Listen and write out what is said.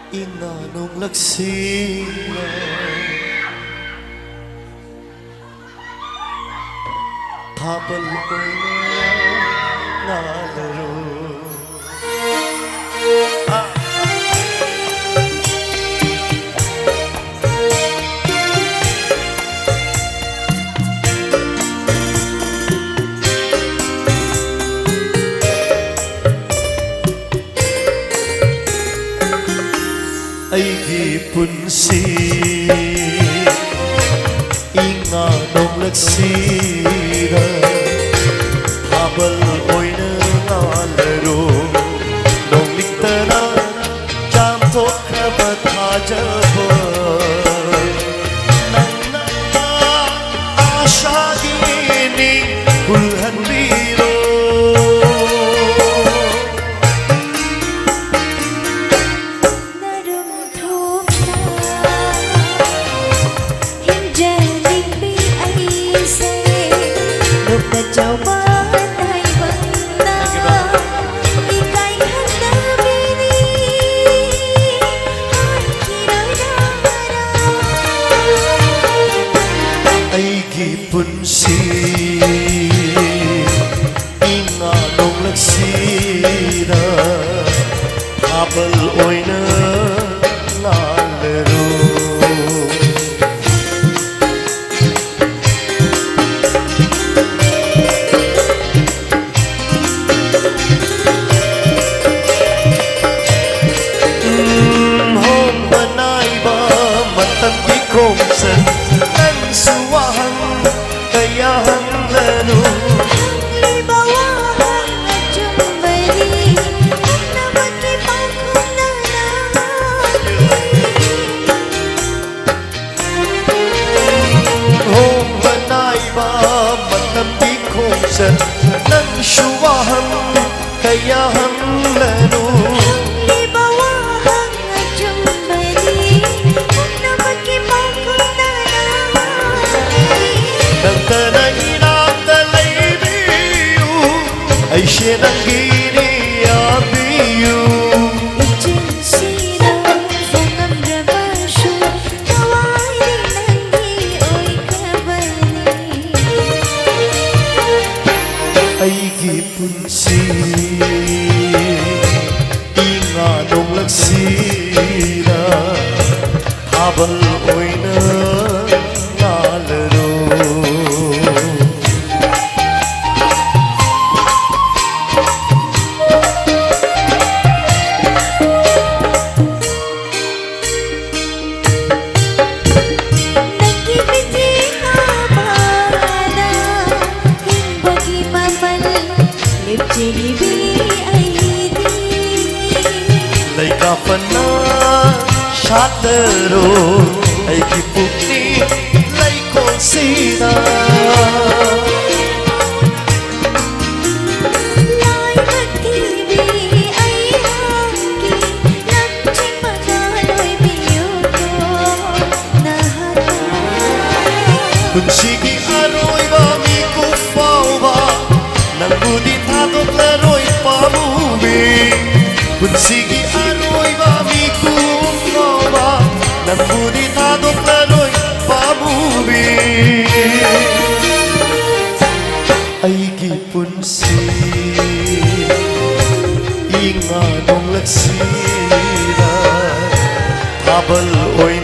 inanong laksina habal ko'y nalaro. Ay gipunsi inganong laksina habal ko'y nangalaro nung liktaran jantok na batajaban nang naasya gining pulhan biro. Punsi inganong laksina habal ko'y nangalaro. Hong manay ba matambi kong san ang suwahan kayahan lalo libawahan at jumbali na magkipagkong oh manay ba matambi kong san nang suwahan kayahan lalo libawahan at jumbali na magkipagkong ay siya nang giniabiyo. Ijinsira fungam drabasyo kawai nangi oy kabali ay gipunsi inganong laksina habal ko'y nangalaro. Lay kapan na shatero ay kipukni lay konsina lay magtibi ay hanggi nagchimagaloy biyuko nahata kung sige aroy ba mikufaw ba nang budit hatot laroy pamubi. Kung sige aroy ba mikufaw ba nang budit hatot laroy pamubi. Ay gipunsi inganong laksina habal ko'y